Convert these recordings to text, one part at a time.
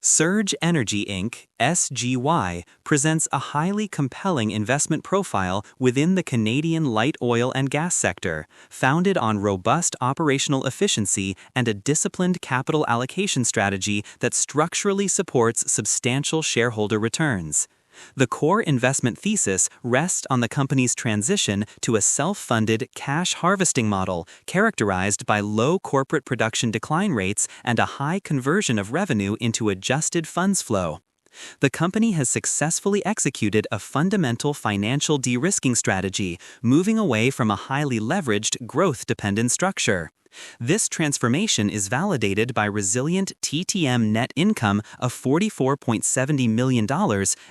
Surge Energy Inc. (SGY) presents a highly compelling investment profile within the Canadian light oil and gas sector, founded on robust operational efficiency and a disciplined capital allocation strategy that structurally supports substantial shareholder returns. The core investment thesis rests on the company's transition to a self-funded cash harvesting model characterized by low corporate production decline rates and a high conversion of revenue into adjusted funds flow. The company has successfully executed a fundamental financial de-risking strategy, moving away from a highly leveraged, growth-dependent structure. This transformation is validated by resilient TTM net income of $44.70 million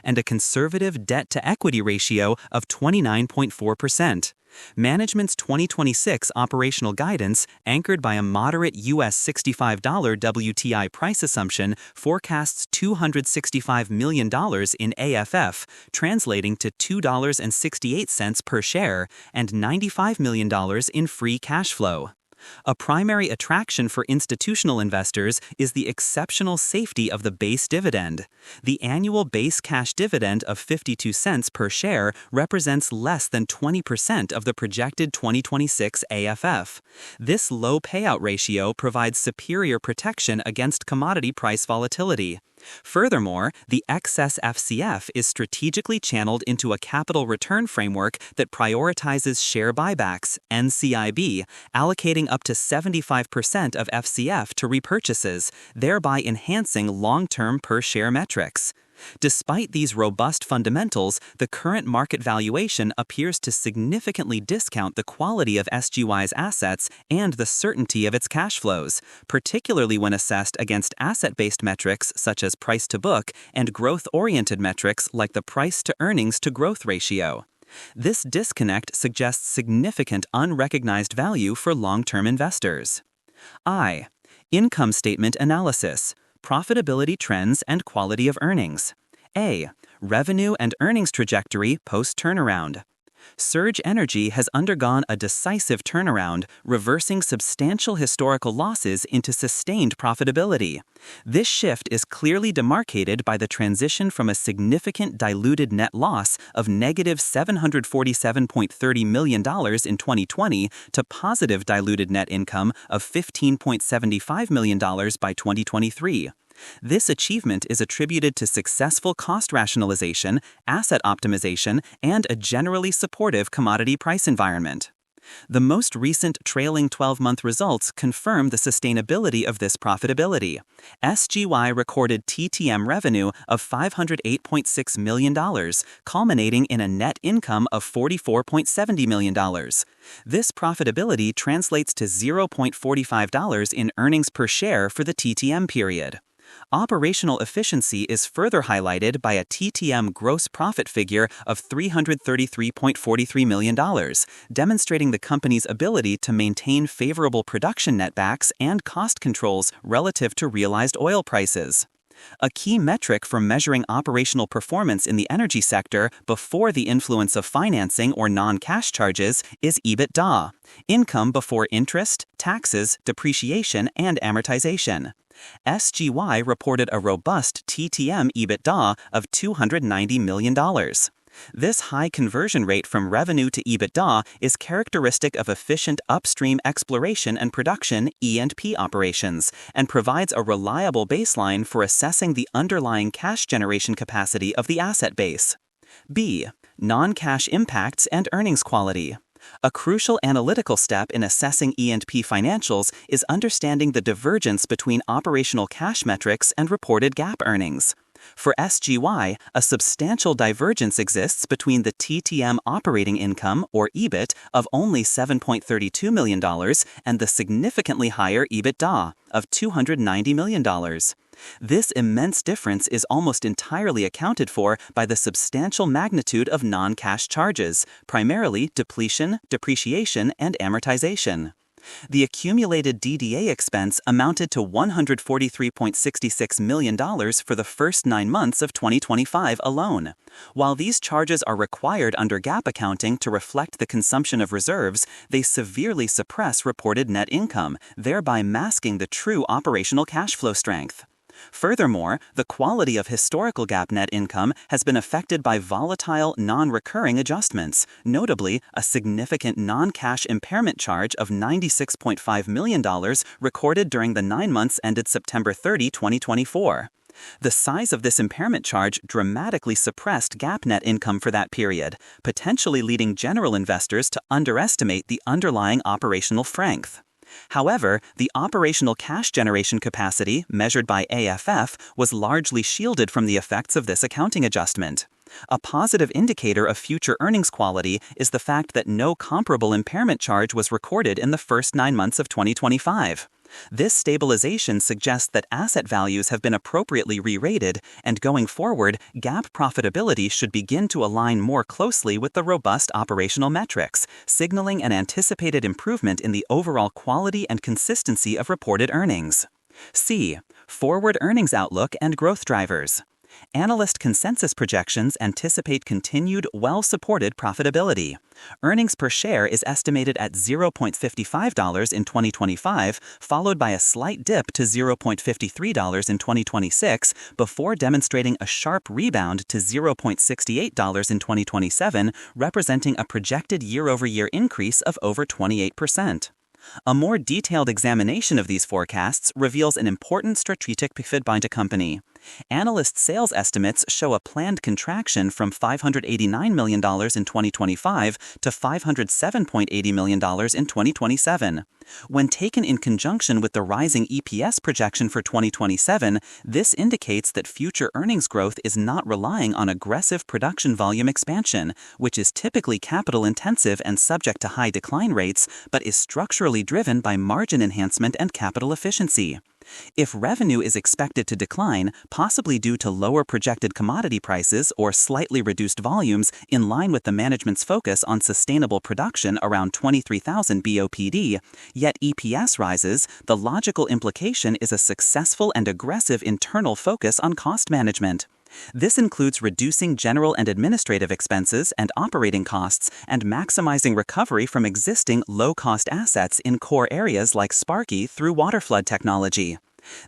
and a conservative debt-to-equity ratio of 29.4%. Management's 2026 operational guidance, anchored by a moderate US $65 WTI price assumption, forecasts $265 million in AFF, translating to $2.68 per share, and $95 million in free cash flow. A primary attraction for institutional investors is the exceptional safety of the base dividend. The annual base cash dividend of 52 cents per share represents less than 20% of the projected 2026 AFF. This low payout ratio provides superior protection against commodity price volatility. Furthermore, the excess FCF is strategically channeled into a capital return framework that prioritizes share buybacks, NCIB, allocating up to 75% of FCF to repurchases, thereby enhancing long-term per-share metrics. Despite these robust fundamentals, the current market valuation appears to significantly discount the quality of SGY's assets and the certainty of its cash flows, particularly when assessed against asset-based metrics such as price-to-book and growth-oriented metrics like the price-to-earnings-to-growth ratio. This disconnect suggests significant unrecognized value for long-term investors. I. Income statement analysis. Profitability trends and quality of earnings. A. Revenue and earnings trajectory post-turnaround. Surge Energy has undergone a decisive turnaround, reversing substantial historical losses into sustained profitability. This shift is clearly demarcated by the transition from a significant diluted net loss of negative $747.30 million in 2020 to positive diluted net income of $15.75 million by 2023. This achievement is attributed to successful cost rationalization, asset optimization, and a generally supportive commodity price environment. The most recent trailing 12-month results confirm the sustainability of this profitability. SGY recorded TTM revenue of $508.6 million, culminating in a net income of $44.70 million. This profitability translates to $0.45 in earnings per share for the TTM period. Operational efficiency is further highlighted by a TTM gross profit figure of $333.43 million, demonstrating the company's ability to maintain favorable production netbacks and cost controls relative to realized oil prices. A key metric for measuring operational performance in the energy sector before the influence of financing or non-cash charges is EBITDA, income before interest, taxes, depreciation, and amortization. SGY reported a robust TTM EBITDA of $290 million. This high conversion rate from revenue to EBITDA is characteristic of efficient upstream exploration and production (E&P) operations and provides a reliable baseline for assessing the underlying cash generation capacity of the asset base. B. Non-cash impacts and earnings quality. A crucial analytical step in assessing E&P financials is understanding the divergence between operational cash metrics and reported GAAP earnings. For SGY, a substantial divergence exists between the TTM operating income, or EBIT, of only $7.32 million and the significantly higher EBITDA of $290 million. This immense difference is almost entirely accounted for by the substantial magnitude of non-cash charges, primarily depletion, depreciation, and amortization. The accumulated DDA expense amounted to $143.66 million for the first 9 months of 2025 alone. While these charges are required under GAAP accounting to reflect the consumption of reserves, they severely suppress reported net income, thereby masking the true operational cash flow strength. Furthermore, the quality of historical GAAP net income has been affected by volatile, non-recurring adjustments, notably a significant non-cash impairment charge of $96.5 million recorded during the 9 months ended September 30, 2024. The size of this impairment charge dramatically suppressed GAAP net income for that period, potentially leading general investors to underestimate the underlying operational strength. However, the operational cash generation capacity, measured by AFF, was largely shielded from the effects of this accounting adjustment. A positive indicator of future earnings quality is the fact that no comparable impairment charge was recorded in the first 9 months of 2025. This stabilization suggests that asset values have been appropriately re-rated, and going forward, GAAP profitability should begin to align more closely with the robust operational metrics, signaling an anticipated improvement in the overall quality and consistency of reported earnings. C. Forward earnings outlook and growth drivers. Analyst consensus projections anticipate continued, well-supported profitability. Earnings per share is estimated at $0.55 in 2025, followed by a slight dip to $0.53 in 2026, before demonstrating a sharp rebound to $0.68 in 2027, representing a projected year-over-year increase of over 28%. A more detailed examination of these forecasts reveals an important strategic pivot by the company. Analyst sales estimates show a planned contraction from $589 million in 2025 to $507.80 million in 2027. When taken in conjunction with the rising EPS projection for 2027, this indicates that future earnings growth is not relying on aggressive production volume expansion, which is typically capital-intensive and subject to high decline rates, but is structurally driven by margin enhancement and capital efficiency. If revenue is expected to decline, possibly due to lower projected commodity prices or slightly reduced volumes in line with the management's focus on sustainable production around 23,000 BOPD, yet EPS rises, the logical implication is a successful and aggressive internal focus on cost management. This includes reducing general and administrative expenses and operating costs and maximizing recovery from existing low-cost assets in core areas like Sparky through waterflood technology.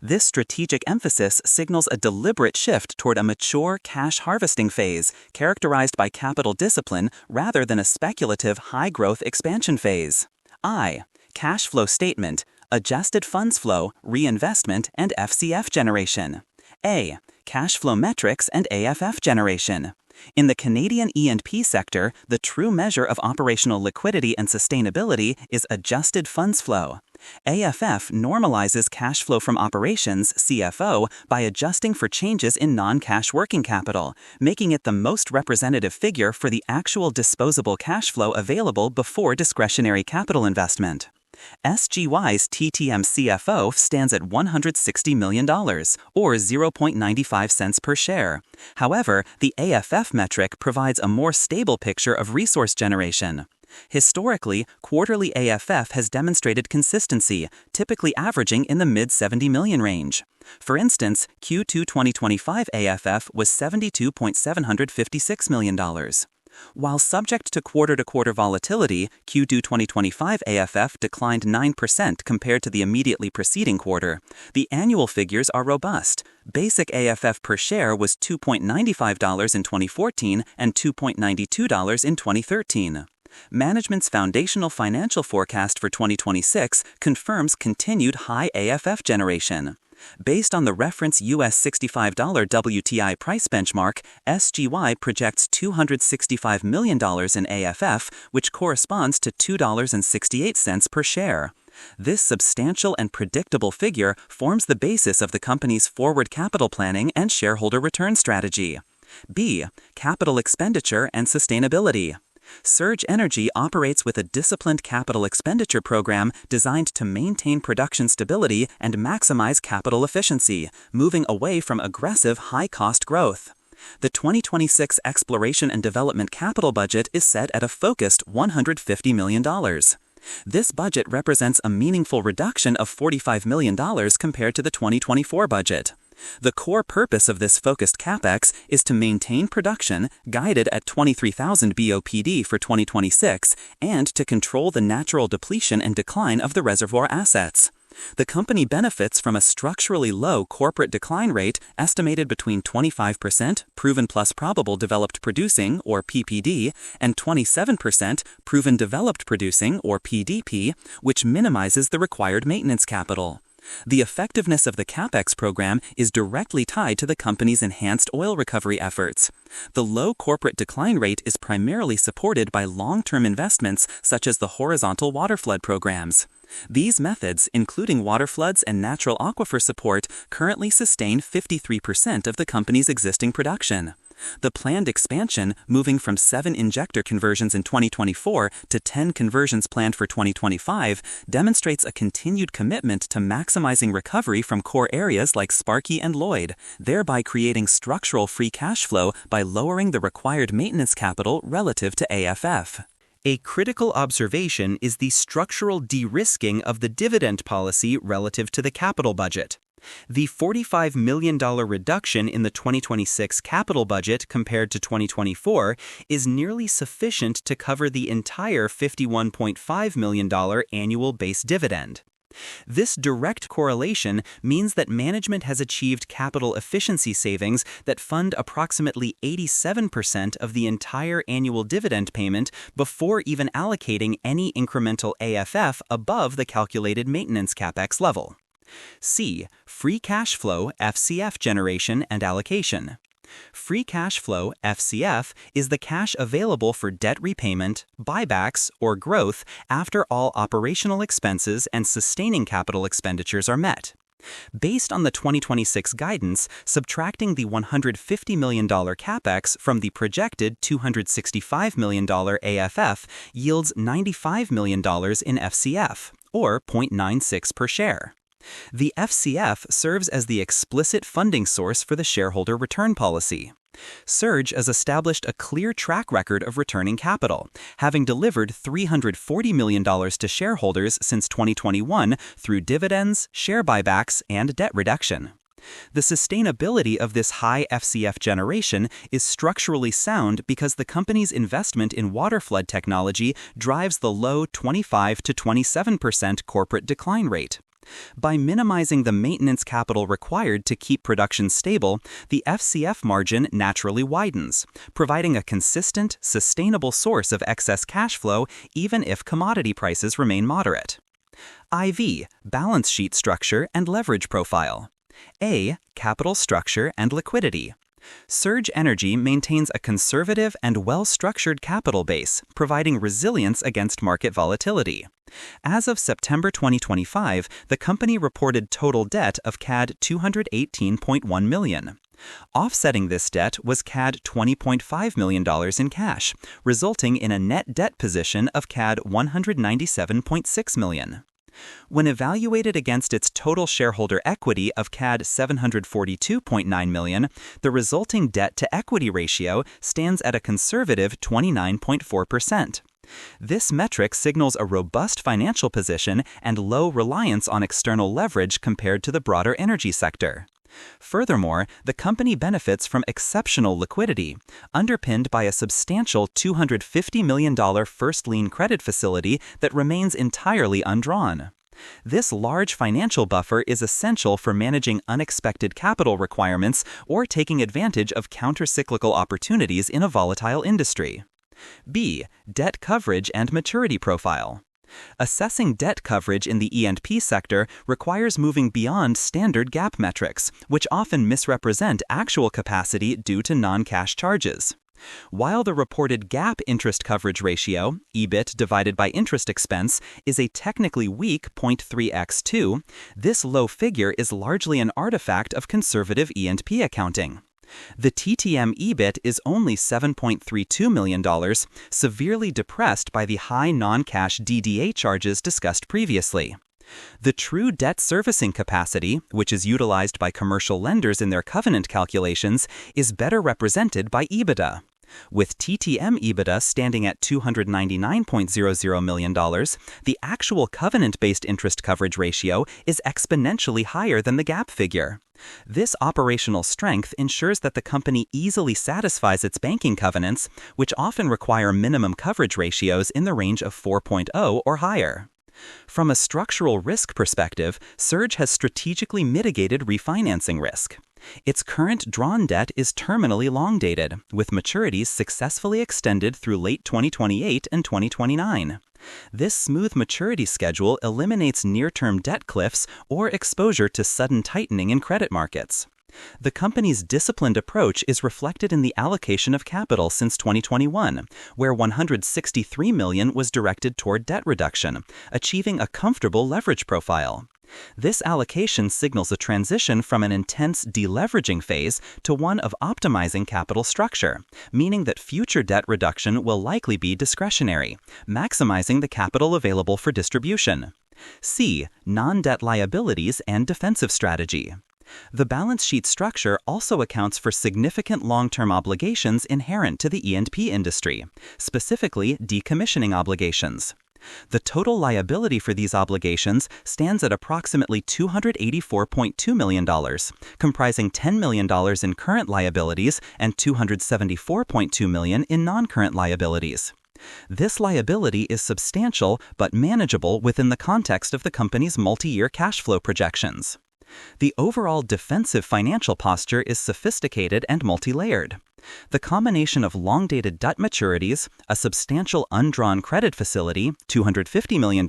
This strategic emphasis signals a deliberate shift toward a mature cash harvesting phase, characterized by capital discipline rather than a speculative high-growth expansion phase. I. Cash flow statement, adjusted funds flow, reinvestment, and FCF generation. A. Cash flow metrics and AFF generation. In the Canadian E&P sector, the true measure of operational liquidity and sustainability is adjusted funds flow. AFF normalizes cash flow from operations, CFO, by adjusting for changes in non-cash working capital, making it the most representative figure for the actual disposable cash flow available before discretionary capital investment. SGY's TTM CFO stands at $160 million, or 0.95 cents per share. However, the AFF metric provides a more stable picture of resource generation. Historically, quarterly AFF has demonstrated consistency, typically averaging in the mid-$70 million range. For instance, Q2 2025 AFF was $72.756 million. While subject to quarter-to-quarter volatility, Q2 2025 AFF declined 9% compared to the immediately preceding quarter. The annual figures are robust. Basic AFF per share was $2.95 in 2014 and $2.92 in 2013. Management's foundational financial forecast for 2026 confirms continued high AFF generation. Based on the reference US $65 WTI price benchmark, SGY projects $265 million in AFF, which corresponds to $2.68 per share. This substantial and predictable figure forms the basis of the company's forward capital planning and shareholder return strategy. B. Capital expenditure and sustainability. Surge Energy operates with a disciplined capital expenditure program designed to maintain production stability and maximize capital efficiency, moving away from aggressive high-cost growth. The 2026 exploration and development capital budget is set at a focused $150 million. This budget represents a meaningful reduction of $45 million compared to the 2024 budget. The core purpose of this focused CapEx is to maintain production, guided at 23,000 BOPD for 2026, and to control the natural depletion and decline of the reservoir assets. The company benefits from a structurally low corporate decline rate estimated between 25% proven plus probable developed producing, or PPD, and 27% proven developed producing, or PDP, which minimizes the required maintenance capital. The effectiveness of the CapEx program is directly tied to the company's enhanced oil recovery efforts. The low corporate decline rate is primarily supported by long-term investments such as the horizontal waterflood programs. These methods, including waterfloods and natural aquifer support, currently sustain 53% of the company's existing production. The planned expansion, moving from 7 injector conversions in 2024 to 10 conversions planned for 2025, demonstrates a continued commitment to maximizing recovery from core areas like Sparky and Lloyd, thereby creating structural free cash flow by lowering the required maintenance capital relative to AFF. A critical observation is the structural de-risking of the dividend policy relative to the capital budget. The $45 million reduction in the 2026 capital budget compared to 2024 is nearly sufficient to cover the entire $51.5 million annual base dividend. This direct correlation means that management has achieved capital efficiency savings that fund approximately 87% of the entire annual dividend payment before even allocating any incremental AFF above the calculated maintenance CapEx level. C. Free cash flow FCF generation and allocation. Free cash flow FCF is the cash available for debt repayment, buybacks, or growth after all operational expenses and sustaining capital expenditures are met. Based on the 2026 guidance, subtracting the $150 million CapEx from the projected $265 million AFF yields $95 million in FCF, or 0.96 per share. The FCF serves as the explicit funding source for the shareholder return policy. Surge has established a clear track record of returning capital, having delivered $340 million to shareholders since 2021 through dividends, share buybacks, and debt reduction. The sustainability of this high FCF generation is structurally sound because the company's investment in waterflood technology drives the low 25 to 27% corporate decline rate. By minimizing the maintenance capital required to keep production stable, the FCF margin naturally widens, providing a consistent, sustainable source of excess cash flow even if commodity prices remain moderate. IV. Balance sheet structure and leverage profile. A. Capital structure and liquidity. Surge Energy maintains a conservative and well-structured capital base, providing resilience against market volatility. As of September 2025, the company reported total debt of CAD $218.1 million. Offsetting this debt was CAD $20.5 million in cash, resulting in a net debt position of CAD $197.6 million. When evaluated against its total shareholder equity of CAD $742.9 million, the resulting debt-to-equity ratio stands at a conservative 29.4%. This metric signals a robust financial position and low reliance on external leverage compared to the broader energy sector. Furthermore, the company benefits from exceptional liquidity, underpinned by a substantial $250 million first lien credit facility that remains entirely undrawn. This large financial buffer is essential for managing unexpected capital requirements or taking advantage of countercyclical opportunities in a volatile industry. B. Debt coverage and maturity profile. Assessing debt coverage in the E&P sector requires moving beyond standard GAAP metrics, which often misrepresent actual capacity due to non-cash charges. While the reported GAAP interest coverage ratio, EBIT divided by interest expense, is a technically weak 0.3x2, this low figure is largely an artifact of conservative E&P accounting. The TTM EBIT is only $7.32 million, severely depressed by the high non-cash DDA charges discussed previously. The true debt servicing capacity, which is utilized by commercial lenders in their covenant calculations, is better represented by EBITDA. With TTM EBITDA standing at $299.00 million, the actual covenant-based interest coverage ratio is exponentially higher than the GAAP figure. This operational strength ensures that the company easily satisfies its banking covenants, which often require minimum coverage ratios in the range of 4.0 or higher. From a structural risk perspective, Surge has strategically mitigated refinancing risk. Its current drawn debt is terminally long-dated, with maturities successfully extended through late 2028 and 2029. This smooth maturity schedule eliminates near-term debt cliffs or exposure to sudden tightening in credit markets. The company's disciplined approach is reflected in the allocation of capital since 2021, where $163 million was directed toward debt reduction, achieving a comfortable leverage profile. This allocation signals a transition from an intense deleveraging phase to one of optimizing capital structure, meaning that future debt reduction will likely be discretionary, maximizing the capital available for distribution. C. Non-debt liabilities and defensive strategy. The balance sheet structure also accounts for significant long-term obligations inherent to the E&P industry, specifically decommissioning obligations. The total liability for these obligations stands at approximately $284.2 million, comprising $10 million in current liabilities and $274.2 million in non-current liabilities. This liability is substantial but manageable within the context of the company's multi-year cash flow projections. The overall defensive financial posture is sophisticated and multi-layered. The combination of long-dated debt maturities, a substantial undrawn credit facility, $250 million,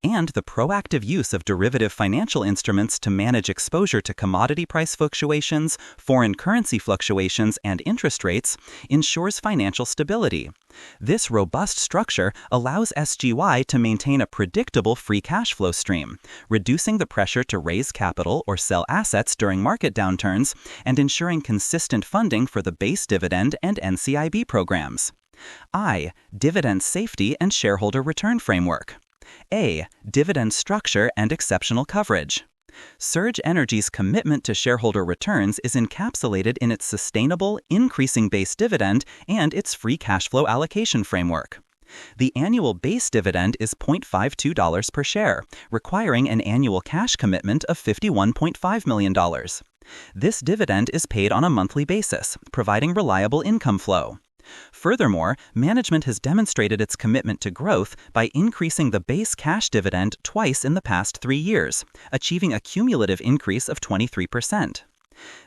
and the proactive use of derivative financial instruments to manage exposure to commodity price fluctuations, foreign currency fluctuations, and interest rates ensures financial stability. This robust structure allows SGY to maintain a predictable free cash flow stream, reducing the pressure to raise capital or sell assets during market downturns and ensuring consistent funding for the base dividend and NCIB programs. I. Dividend safety and shareholder return framework. A. Dividend structure and exceptional coverage. Surge Energy's commitment to shareholder returns is encapsulated in its sustainable, increasing base dividend and its free cash flow allocation framework. The annual base dividend is $0.52 per share, requiring an annual cash commitment of $51.5 million. This dividend is paid on a monthly basis, providing reliable income flow. Furthermore, management has demonstrated its commitment to growth by increasing the base cash dividend twice in the past 3 years, achieving a cumulative increase of 23%.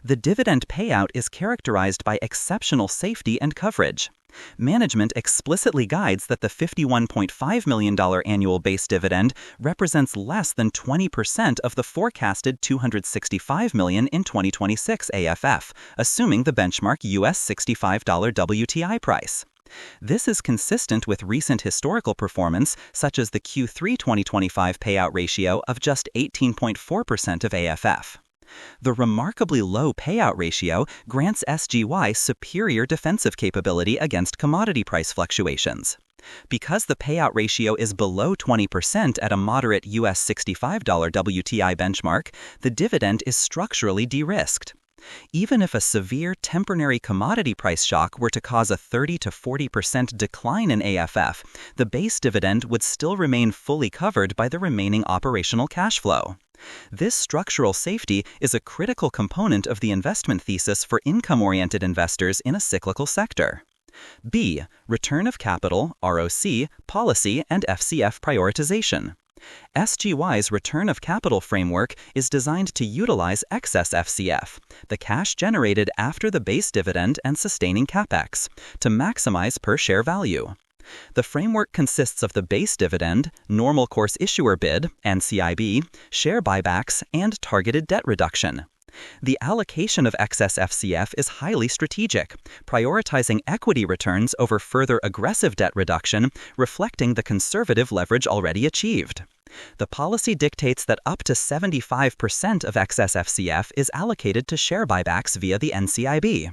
The dividend payout is characterized by exceptional safety and coverage. Management explicitly guides that the $51.5 million annual base dividend represents less than 20% of the forecasted $265 million in 2026 AFF, assuming the benchmark US $65 WTI price. This is consistent with recent historical performance, such as the Q3 2025 payout ratio of just 18.4% of AFF. The remarkably low payout ratio grants SGY superior defensive capability against commodity price fluctuations. Because the payout ratio is below 20% at a moderate US $65 WTI benchmark, the dividend is structurally de-risked. Even if a severe temporary commodity price shock were to cause a 30 to 40% decline in AFF, the base dividend would still remain fully covered by the remaining operational cash flow. This structural safety is a critical component of the investment thesis for income-oriented investors in a cyclical sector. B. Return of capital, ROC, policy, and FCF prioritization. SGY's return of capital framework is designed to utilize excess FCF, the cash generated after the base dividend and sustaining capex, to maximize per-share value. The framework consists of the base dividend, normal course issuer bid, NCIB, share buybacks, and targeted debt reduction. The allocation of excess FCF is highly strategic, prioritizing equity returns over further aggressive debt reduction, reflecting the conservative leverage already achieved. The policy dictates that up to 75% of excess FCF is allocated to share buybacks via the NCIB.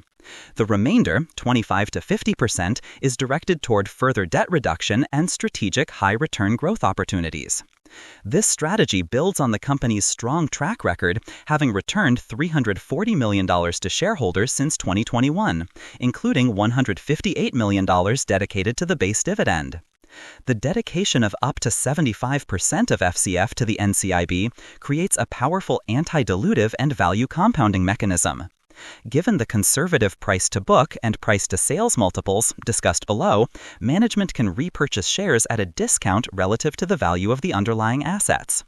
The remainder, 25 to 50%, is directed toward further debt reduction and strategic high-return growth opportunities. This strategy builds on the company's strong track record, having returned $340 million to shareholders since 2021, including $158 million dedicated to the base dividend. The dedication of up to 75% of FCF to the NCIB creates a powerful anti-dilutive and value compounding mechanism. Given the conservative price-to-book and price-to-sales multiples discussed below, management can repurchase shares at a discount relative to the value of the underlying assets.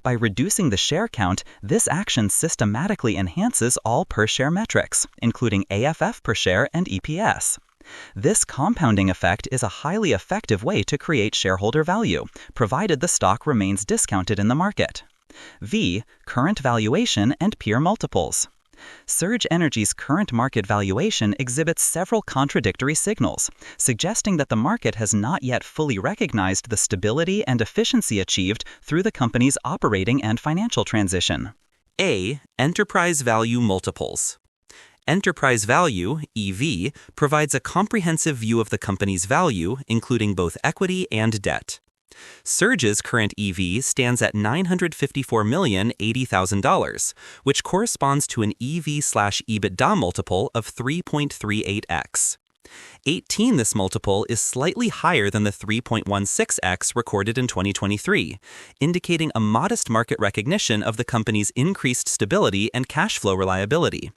By reducing the share count, this action systematically enhances all per-share metrics, including AFF per share and EPS. This compounding effect is a highly effective way to create shareholder value, provided the stock remains discounted in the market. V. Current valuation and peer multiples. Surge Energy's current market valuation exhibits several contradictory signals, suggesting that the market has not yet fully recognized the stability and efficiency achieved through the company's operating and financial transition. A. Enterprise value multiples. Enterprise value, EV, provides a comprehensive view of the company's value, including both equity and debt. Surge's current EV stands at $954,080,000, which corresponds to an EV/EBITDA multiple of 3.38x. This multiple is slightly higher than the 3.16x recorded in 2023, indicating a modest market recognition of the company's increased stability and cash flow reliability.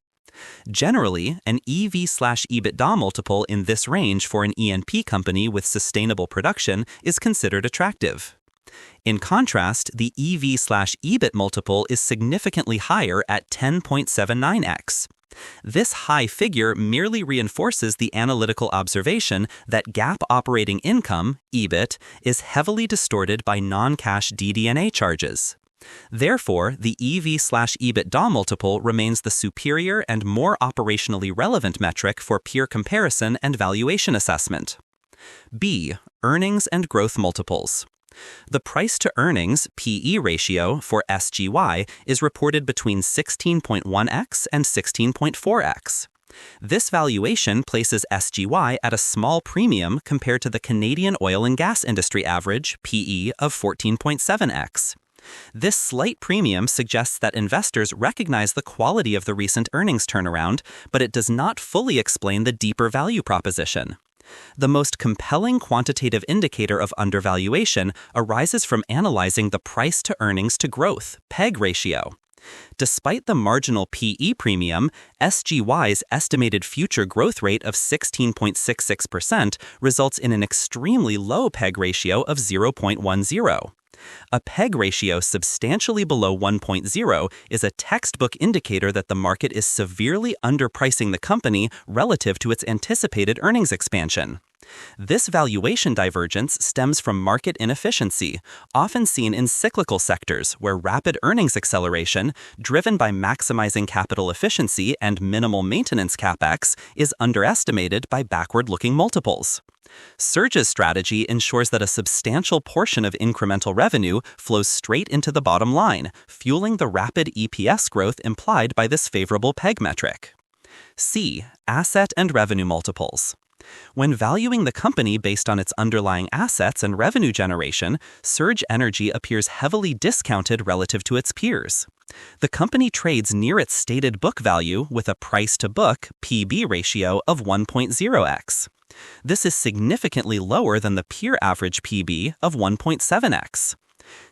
Generally, an EV/EBITDA multiple in this range for an E&P company with sustainable production is considered attractive. In contrast, the EV/EBIT multiple is significantly higher at 10.79x. This high figure merely reinforces the analytical observation that GAAP operating income, EBIT, is heavily distorted by non-cash DD&A charges. Therefore, the EV/EBITDA multiple remains the superior and more operationally relevant metric for peer comparison and valuation assessment. B. Earnings and growth multiples. The price-to-earnings (PE) ratio for SGY is reported between 16.1x and 16.4x. This valuation places SGY at a small premium compared to the Canadian oil and gas industry average (PE) of 14.7x. This slight premium suggests that investors recognize the quality of the recent earnings turnaround, but it does not fully explain the deeper value proposition. The most compelling quantitative indicator of undervaluation arises from analyzing the price-to-earnings to growth (PEG ratio. Despite the marginal PE premium, SGY's estimated future growth rate of 16.66% results in an extremely low PEG ratio of 0.10. A PEG ratio substantially below 1.0 is a textbook indicator that the market is severely underpricing the company relative to its anticipated earnings expansion. This valuation divergence stems from market inefficiency, often seen in cyclical sectors where rapid earnings acceleration, driven by maximizing capital efficiency and minimal maintenance capex, is underestimated by backward-looking multiples. Surge's strategy ensures that a substantial portion of incremental revenue flows straight into the bottom line, fueling the rapid EPS growth implied by this favorable PEG metric. C. Asset and revenue multiples. When valuing the company based on its underlying assets and revenue generation, Surge Energy appears heavily discounted relative to its peers. The company trades near its stated book value with a price-to-book (PB) ratio of 1.0x. This is significantly lower than the peer average PB of 1.7x.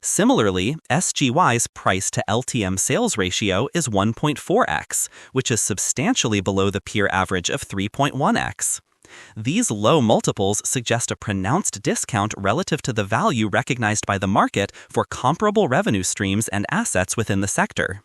Similarly, SGY's price-to-LTM sales ratio is 1.4x, which is substantially below the peer average of 3.1x. These low multiples suggest a pronounced discount relative to the value recognized by the market for comparable revenue streams and assets within the sector.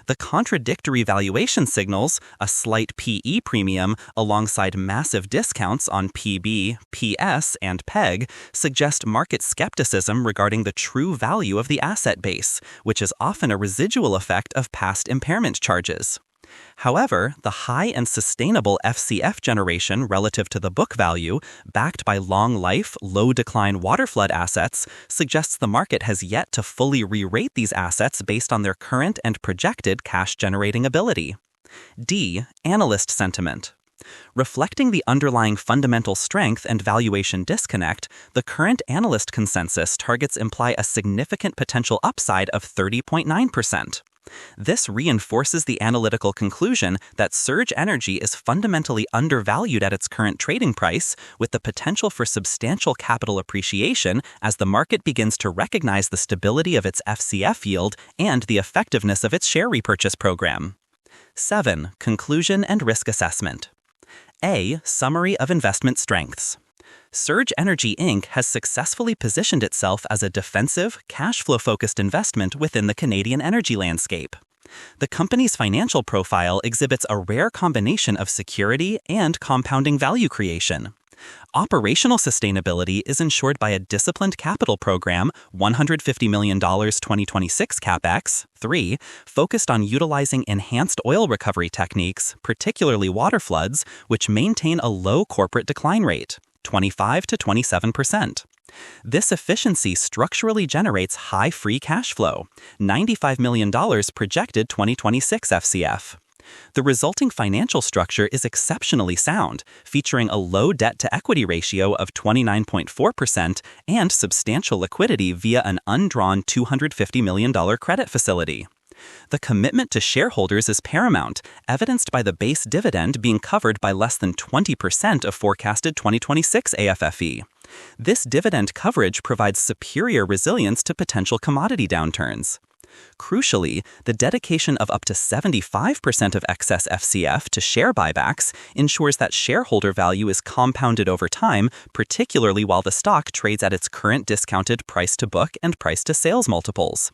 The contradictory valuation signals, a slight PE premium alongside massive discounts on PB, PS, and PEG, suggest market skepticism regarding the true value of the asset base, which is often a residual effect of past impairment charges. However, the high and sustainable FCF generation relative to the book value, backed by long-life, low-decline waterflood assets, suggests the market has yet to fully re-rate these assets based on their current and projected cash-generating ability. D. Analyst sentiment. Reflecting the underlying fundamental strength and valuation disconnect, the current analyst consensus targets imply a significant potential upside of 30.9%. This reinforces the analytical conclusion that Surge Energy is fundamentally undervalued at its current trading price, with the potential for substantial capital appreciation as the market begins to recognize the stability of its FCF yield and the effectiveness of its share repurchase program. 7. Conclusion and risk assessment. A. Summary of investment strengths. Surge Energy Inc. has successfully positioned itself as a defensive, cash flow-focused investment within the Canadian energy landscape. The company's financial profile exhibits a rare combination of security and compounding value creation. Operational sustainability is ensured by a disciplined capital program, $150 million 2026 CapEx, 3, focused on utilizing enhanced oil recovery techniques, particularly water floods, which maintain a low corporate decline rate, 25 to 27%. This efficiency structurally generates high free cash flow, $95 million projected 2026 FCF. The resulting financial structure is exceptionally sound, featuring a low debt-to-equity ratio of 29.4% and substantial liquidity via an undrawn $250 million credit facility. The commitment to shareholders is paramount, evidenced by the base dividend being covered by less than 20% of forecasted 2026 AFFE. This dividend coverage provides superior resilience to potential commodity downturns. Crucially, the dedication of up to 75% of excess FCF to share buybacks ensures that shareholder value is compounded over time, particularly while the stock trades at its current discounted price-to-book and price-to-sales multiples.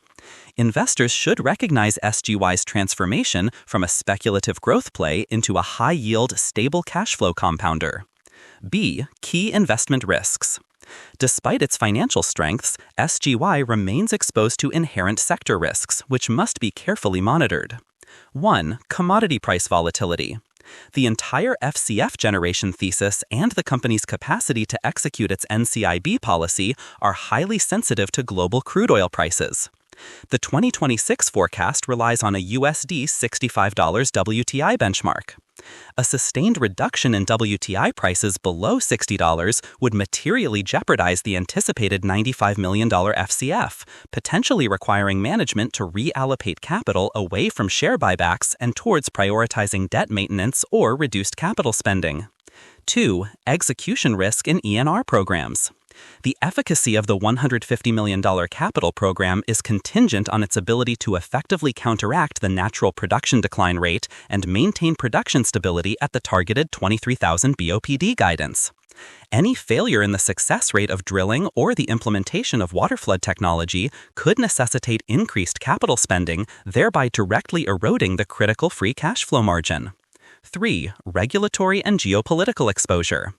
Investors should recognize SGY's transformation from a speculative growth play into a high-yield, stable cash flow compounder. B. Key investment risks. Despite its financial strengths, SGY remains exposed to inherent sector risks, which must be carefully monitored. 1. Commodity price volatility. The entire FCF generation thesis and the company's capacity to execute its NCIB policy are highly sensitive to global crude oil prices. The 2026 forecast relies on a USD $65 WTI benchmark. A sustained reduction in WTI prices below $60 would materially jeopardize the anticipated $95 million FCF, potentially requiring management to reallocate capital away from share buybacks and towards prioritizing debt maintenance or reduced capital spending. 2. Execution risk in ENR programs. The efficacy of the $150 million capital program is contingent on its ability to effectively counteract the natural production decline rate and maintain production stability at the targeted 23,000 BOPD guidance. Any failure in the success rate of drilling or the implementation of waterflood technology could necessitate increased capital spending, thereby directly eroding the critical free cash flow margin. 3. Regulatory and geopolitical exposure.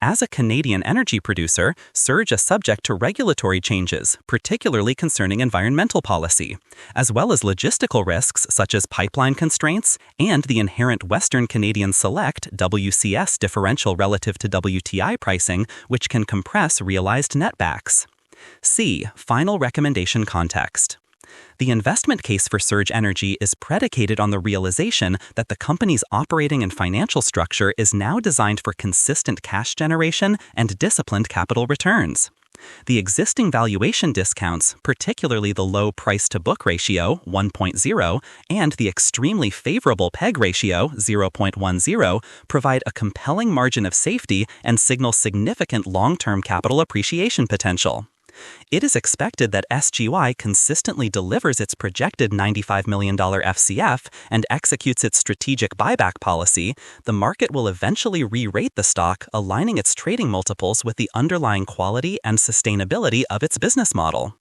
As a Canadian energy producer, Surge is subject to regulatory changes, particularly concerning environmental policy, as well as logistical risks such as pipeline constraints and the inherent Western Canadian Select WCS differential relative to WTI pricing, which can compress realized netbacks. C. Final recommendation context. The investment case for Surge Energy is predicated on the realization that the company's operating and financial structure is now designed for consistent cash generation and disciplined capital returns. The existing valuation discounts, particularly the low price-to-book ratio, 1.0, and the extremely favorable PEG ratio, 0.10, provide a compelling margin of safety and signal significant long-term capital appreciation potential. It is expected that SGY consistently delivers its projected $95 million FCF and executes its strategic buyback policy. The market will eventually re-rate the stock, aligning its trading multiples with the underlying quality and sustainability of its business model.